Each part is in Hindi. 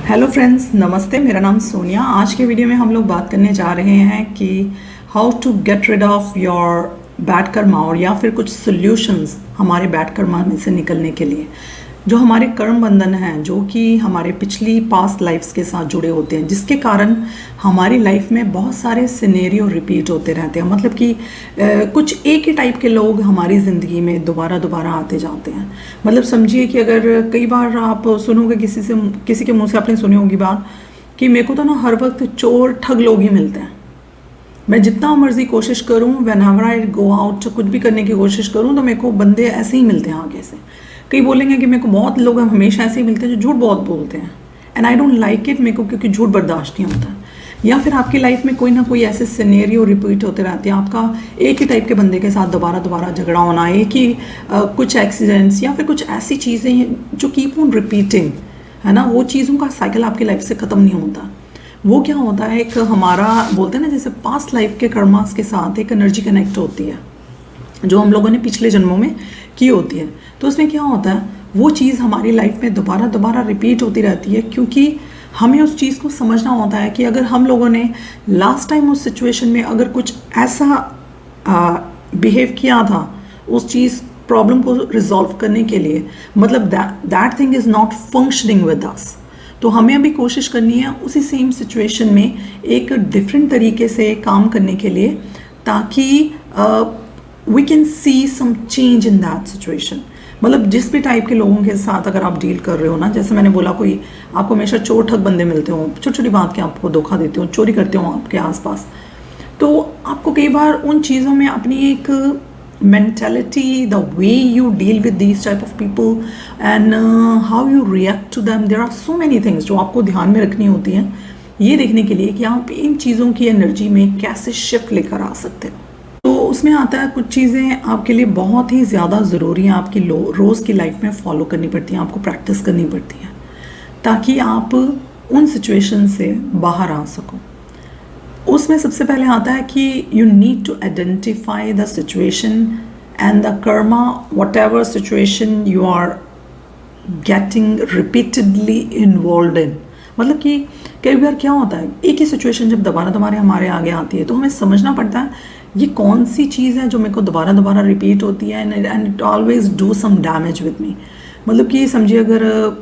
हेलो फ्रेंड्स, नमस्ते। मेरा नाम सोनिया। आज के वीडियो में हम लोग बात करने जा रहे हैं कि how to get rid of your bad karma, और या फिर कुछ सॉल्यूशंस हमारे बैड कर्मा में से निकलने के लिए। जो हमारे कर्म बंधन हैं, जो कि हमारे पिछली पास्ट लाइफ्स के साथ जुड़े होते हैं, जिसके कारण हमारी लाइफ में बहुत सारे सिनेरियो रिपीट होते रहते हैं। मतलब कि कुछ एक ही टाइप के लोग हमारी ज़िंदगी में दोबारा दोबारा आते जाते हैं। मतलब समझिए कि अगर कई बार आप सुनोगे किसी के मुंह से आपने सुनी होगी बात कि मेरे को तो ना हर वक्त चोर ठग लोग ही मिलते हैं। मैं जितना मर्जी कोशिश करूं, when ever I go out, कुछ भी करने की कोशिश करूं, तो मेरे को बंदे ऐसे ही मिलते हैं आगे से। कई बोलेंगे कि मेरे को बहुत लोग हमेशा ऐसे ही मिलते हैं जो झूठ बहुत बोलते हैं, and I don't like it. मेरे को क्योंकि झूठ बर्दाश्त नहीं होता। या फिर आपकी लाइफ में कोई ना कोई ऐसे सिनेरियो रिपीट होते रहते हैं। आपका एक ही टाइप के बंदे के साथ दोबारा दोबारा झगड़ा होना, एक ही कुछ एक्सीडेंट्स या फिर कुछ ऐसी चीज़ें जो कीप ऑन रिपीटिंग, है ना। वो चीज़ों का साइकिल आपकी लाइफ से ख़त्म नहीं होता। वो क्या होता है, एक हमारा बोलते हैं ना, जैसे पास्ट लाइफ के कर्मास के साथ एक एनर्जी कनेक्ट होती है जो हम लोगों ने पिछले जन्मों में की होती है। तो उसमें क्या होता है, वो चीज़ हमारी लाइफ में दोबारा दोबारा रिपीट होती रहती है, क्योंकि हमें उस चीज़ को समझना होता है कि अगर हम लोगों ने लास्ट टाइम उस सिचुएशन में अगर कुछ ऐसा बिहेव किया था उस चीज़ प्रॉब्लम को रिजॉल्व करने के लिए, मतलब that thing is not functioning with us, तो हमें अभी कोशिश करनी है उसी सेम सिचुएशन में एक डिफरेंट तरीके से काम करने के लिए, ताकि we can see some change in that situation. मतलब जिस भी टाइप के लोगों के साथ अगर आप डील कर रहे हो ना, जैसे मैंने बोला, कोई आपको हमेशा चोर ठग बंदे मिलते हो, छोटी छोटी बात के आपको धोखा देते हो, चोरी करते हो आपके आसपास, तो आपको कई बार उन चीज़ों में अपनी एक mentality, the way you deal with these type of people and how you react to them, there are so many things जो आपको ध्यान में रखनी होती हैं, ये देखने के लिए कि आप इन चीज़ों की एनर्जी में कैसे शिफ्ट लेकर आ सकते हो। तो उसमें आता है कुछ चीज़ें आपके लिए बहुत ही ज़्यादा ज़रूरी हैं, आपकी रोज़ की लाइफ में फॉलो करनी पड़ती हैं, आपको प्रैक्टिस करनी पड़ती है, ताकि आप उन सिचुएशन से बाहर आ सको। उसमें सबसे पहले आता है कि you need to identify the situation and the karma, whatever situation you are getting repeatedly involve in. मतलब कि कई बार क्या होता है, एक ही सिचुएशन जब दोबारा दोबारा हमारे आगे आती है, तो हमें समझना पड़ता है ये कौन सी चीज़ है जो मेरे को दोबारा दोबारा रिपीट होती है, and it always do some damage with me. मतलब कि समझिए, अगर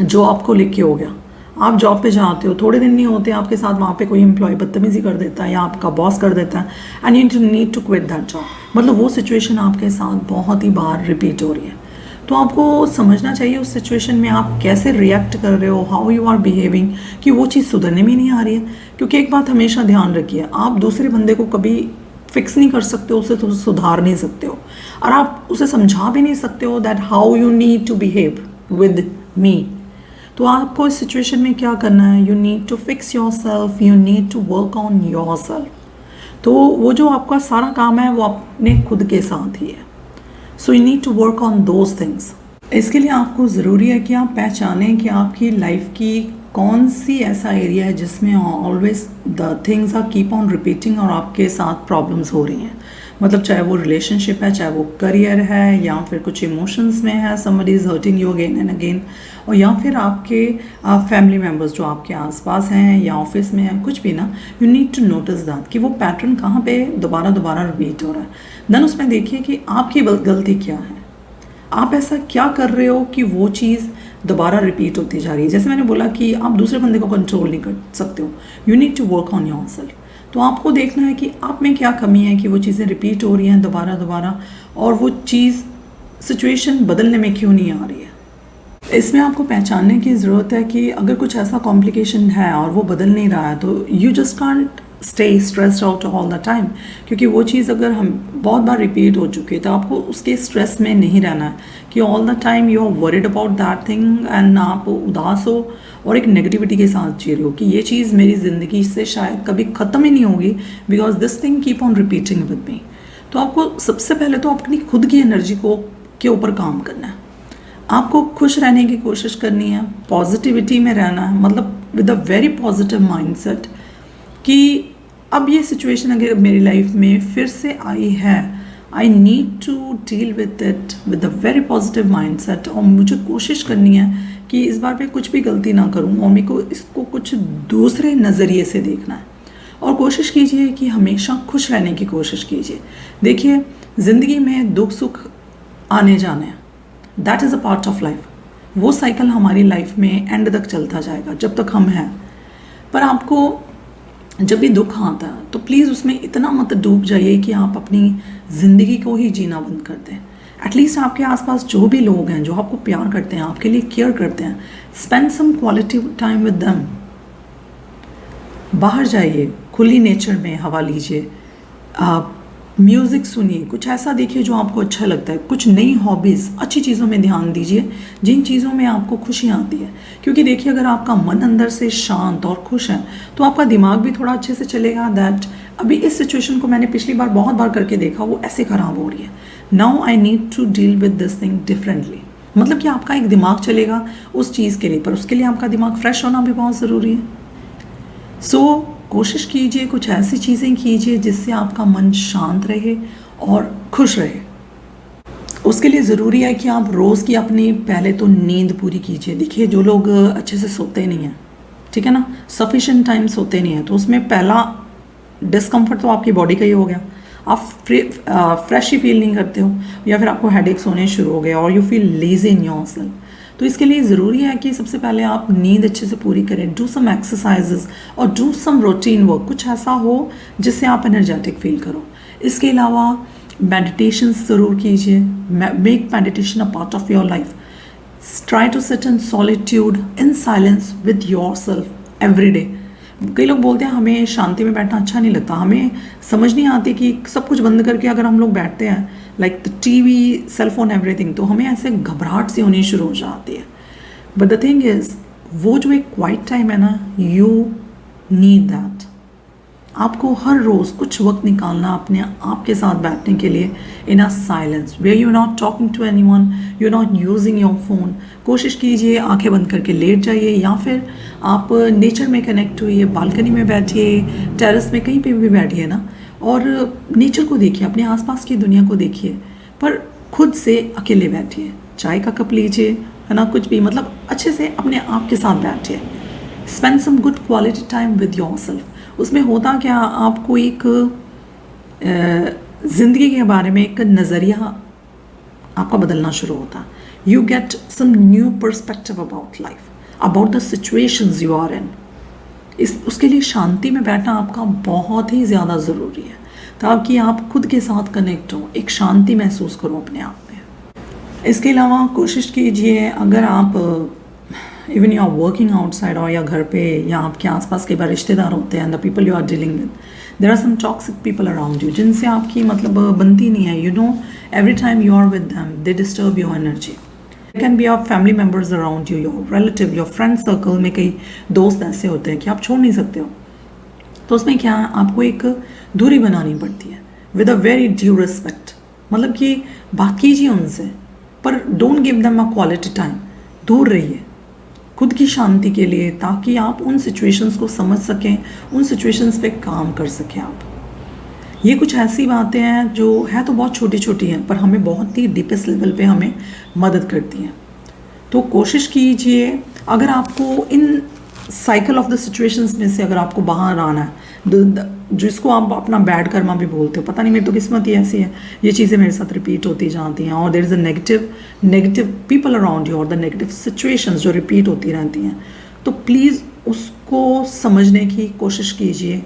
जॉब को लेके हो गया, आप जॉब पे जाते हो, थोड़े दिन नहीं होते आपके साथ वहाँ पे कोई एम्प्लॉय बदतमीजी कर देता है या आपका बॉस कर देता है, and you need to quit that job. मतलब वो सिचुएशन आपके साथ बहुत ही बार रिपीट हो रही है, तो आपको समझना चाहिए उस सिचुएशन में आप कैसे रिएक्ट कर रहे हो, हाउ यू आर बिहेविंग, कि वो चीज़ सुधरने में नहीं आ रही है। क्योंकि एक बात हमेशा ध्यान रखिए, आप दूसरे बंदे को कभी फिक्स नहीं कर सकते हो, उसे तो सुधार नहीं सकते हो, और आप उसे समझा भी नहीं सकते हो that how you need to behave with me. तो आपको इस सिचुएशन में क्या करना है, you need to fix yourself, you need to work on yourself. तो वो जो आपका सारा काम है वो अपने खुद के साथ ही है। So you need to work on those things. इसके लिए आपको ज़रूरी है कि आप पहचानें कि आपकी लाइफ की कौन सी ऐसा एरिया है जिसमें always the things are keep on repeating और आपके साथ प्रॉब्लम्स हो रही हैं। मतलब चाहे वो रिलेशनशिप है, चाहे वो करियर है, या फिर कुछ इमोशंस में है, somebody is hurting you again and again, और या फिर आपके फैमिली मेम्बर्स जो आपके आसपास हैं या ऑफिस में हैं, कुछ भी ना, you need to notice that कि वो पैटर्न कहाँ पे दोबारा दोबारा रिपीट हो रहा है। देन उसमें देखिए कि आपकी गलती क्या है, आप ऐसा क्या कर रहे हो कि वो चीज़ दोबारा रिपीट होती जा रही है। जैसे मैंने बोला कि आप दूसरे बंदे को कंट्रोल नहीं कर सकते हो, you need to work on yourself. तो आपको देखना है कि आप में क्या कमी है कि वो चीज़ें रिपीट हो रही हैं दोबारा दोबारा, और वो चीज़ सिचुएशन बदलने में क्यों नहीं आ रही है। इसमें आपको पहचानने की ज़रूरत है कि अगर कुछ ऐसा कॉम्प्लिकेशन है और वो बदल नहीं रहा है, तो you just can't stay stressed out all the time. क्योंकि वो चीज़ अगर हम बहुत बार रिपीट हो चुकी है, तो आपको उसके स्ट्रेस में नहीं रहना है कि all the time you are worried about that thing, and आप उदास हो और एक नेगेटिविटी के साथ जी रहे हो कि ये चीज़ मेरी ज़िंदगी से शायद कभी ख़त्म ही नहीं होगी, because this thing keep on repeating with me. तो आपको सबसे पहले तो अपनी खुद की एनर्जी के ऊपर काम करना है। आपको खुश रहने की कोशिश करनी है, पॉजिटिविटी में रहना है, मतलब with a very positive mindset कि अब ये सिचुएशन अगर मेरी लाइफ में फिर से आई है, I need to deal with it with a very positive mindset, और मुझे कोशिश करनी है कि इस बार मैं कुछ भी गलती ना करूं और मेरे को इसको कुछ दूसरे नज़रिए से देखना है। और कोशिश कीजिए कि हमेशा खुश रहने की कोशिश कीजिए। देखिए, ज़िंदगी में दुख सुख आने जाने हैं, that is a part of life. वो साइकिल हमारी लाइफ में एंड तक चलता जाएगा जब तक हम हैं। पर आपको जब भी दुख आता है तो प्लीज़ उसमें इतना मत डूब जाइए कि आप अपनी ज़िंदगी को ही जीना बंद कर दें। एटलीस्ट आपके आसपास जो भी लोग हैं जो आपको प्यार करते हैं, आपके लिए केयर करते हैं, spend some quality time with them. बाहर जाइए, खुली नेचर में हवा लीजिए, आप म्यूज़िक सुनिए, कुछ ऐसा देखिए जो आपको अच्छा लगता है, कुछ नई हॉबीज़, अच्छी चीज़ों में ध्यान दीजिए जिन चीज़ों में आपको खुशी आती है। क्योंकि देखिए, अगर आपका मन अंदर से शांत और खुश है तो आपका दिमाग भी थोड़ा अच्छे से चलेगा। दैट अभी इस सिचुएशन को मैंने पिछली बार बहुत बार करके देखा, वो ऐसे ख़राब हो रही है, now I need to deal with this thing differently. मतलब कि आपका एक दिमाग चलेगा उस चीज़ के लिए, पर उसके लिए आपका दिमाग फ्रेश होना भी बहुत ज़रूरी है। सो कोशिश कीजिए, कुछ ऐसी चीज़ें कीजिए जिससे आपका मन शांत रहे और खुश रहे। उसके लिए ज़रूरी है कि आप रोज़ की अपनी पहले तो नींद पूरी कीजिए। देखिए, जो लोग अच्छे से सोते नहीं हैं, ठीक है ना, सफिशेंट टाइम सोते नहीं हैं, तो उसमें पहला डिस्कम्फर्ट तो आपकी बॉडी का ही हो गया। आप फ्रेश ही फील नहीं करते हो, या फिर आपको हेडेक्स होने शुरू हो गए और you feel lazy in yourself. तो इसके लिए ज़रूरी है कि सबसे पहले आप नींद अच्छे से पूरी करें, डू सम एक्सरसाइजेस और डू सम रूटीन वर्क, कुछ ऐसा हो जिससे आप एनर्जेटिक फील करो। इसके अलावा मेडिटेशन ज़रूर कीजिए, make meditation a part of your life. Try to sit in solitude in silence with yourself every day. कई लोग बोलते हैं हमें शांति में बैठना अच्छा नहीं लगता, हमें समझ नहीं आती कि सब कुछ बंद करके अगर हम लोग बैठते हैं, like the TV, cellphone, everything, तो हमें ऐसे घबराहट सी होनी शुरू हो जाती है। बट द थिंग इज़, वो जो एक क्वाइट टाइम है ना, यू नीड दैट। आपको हर रोज़ कुछ वक्त निकालना अपने आप के साथ बैठने के लिए, in a silence where you not talking to anyone, you not using your phone. कोशिश कीजिए आंखें बंद करके लेट जाइए, या फिर आप नेचर में कनेक्ट हुइए, बालकनी में बैठिए, टेरेस में, कहीं पे भी बैठिए ना, और नेचर को देखिए, अपने आसपास की दुनिया को देखिए, पर खुद से अकेले बैठिए, चाय का कप लीजिए, है ना, कुछ भी, मतलब अच्छे से अपने आप के साथ बैठिए। Spend some good quality time with yourself. उसमें होता क्या, आपको एक ज़िंदगी के बारे में एक नज़रिया आपका बदलना शुरू होता। You get some new perspective about life, about the situations you are in. उसके लिए शांति में बैठना आपका बहुत ही ज़्यादा ज़रूरी है, ताकि आप खुद के साथ कनेक्ट हो, एक शांति महसूस करो अपने आप में। इसके अलावा कोशिश कीजिए, अगर आप even you are working outside, और या घर पे, या आपके आसपास कई बार रिश्तेदार होते हैं, the people you are dealing with, there are some toxic people around you, जिनसे आपकी मतलब बनती नहीं है। You know, every time you are with them, they disturb your energy. There can be your family members around you, your relative, your friend circle में कई दोस्त ऐसे होते हैं कि आप छोड़ नहीं सकते हो। तो उसमें क्या है, आपको एक दूरी बनानी पड़ती है with a very due respect। मतलब कि बात कीजिए उनसे, पर don't give them a quality time। दूर रहिए खुद की शांति के लिए, ताकि आप उन सिचुएशंस को समझ सकें, उन सिचुएशंस पे काम कर सकें आप। ये कुछ ऐसी बातें हैं जो है तो बहुत छोटी छोटी हैं, पर हमें बहुत ही डीपेस्ट लेवल पे हमें मदद करती हैं। तो कोशिश कीजिए, अगर आपको in cycle of the situations में से अगर आपको बाहर आना है, जिसको आप अपना बैड कर्मा भी बोलते हो, पता नहीं मेरी तो किस्मत ही ऐसी है, ये चीज़ें मेरे साथ रिपीट होती जाती हैं, और there is a negative people around you, और द नेगेटिव सिचुएशंस जो रिपीट होती रहती हैं, तो प्लीज़ उसको समझने की कोशिश कीजिए,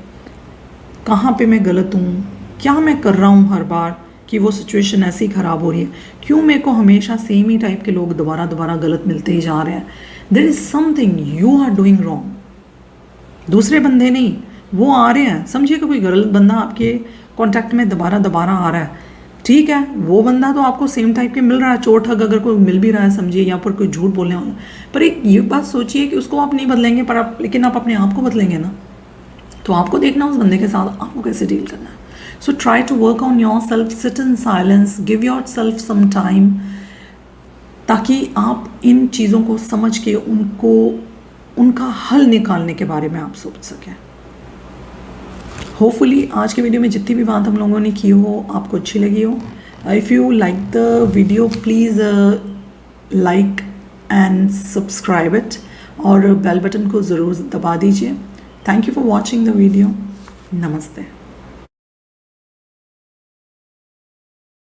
कहाँ पे मैं गलत हूँ, क्या मैं कर रहा हूँ हर बार कि वो सिचुएशन ऐसी ख़राब हो रही है, क्यों मेरे को हमेशा सेम ही टाइप के लोग दोबारा दोबारा गलत मिलते ही जा रहे हैं। There is something you are doing wrong, दूसरे बंदे नहीं, वो आ रहे हैं। समझिए कि कोई गलत बंदा आपके कॉन्टैक्ट में दोबारा दोबारा आ रहा है, ठीक है, वो बंदा तो आपको सेम टाइप के मिल रहा है, चोर ठग अगर कोई मिल भी रहा है समझिए, या पर कोई झूठ बोलने वाला, पर एक ये बात सोचिए कि उसको आप नहीं बदलेंगे, पर आप लेकिन आप अपने आप को बदलेंगे ना, तो आपको देखना उस बंदे के साथ आपको कैसे डील करना है। So try to work on yourself, sit in silence, give yourself some time, ताकि आप इन चीज़ों को समझ के उनका हल निकालने के बारे में आप सोच सकें। होपफुली आज के वीडियो में जितनी भी बात हम लोगों ने की हो आपको अच्छी लगी हो। If you like the video please like and subscribe it और बेल बटन को ज़रूर दबा दीजिए। Thank you for watching the video. नमस्ते।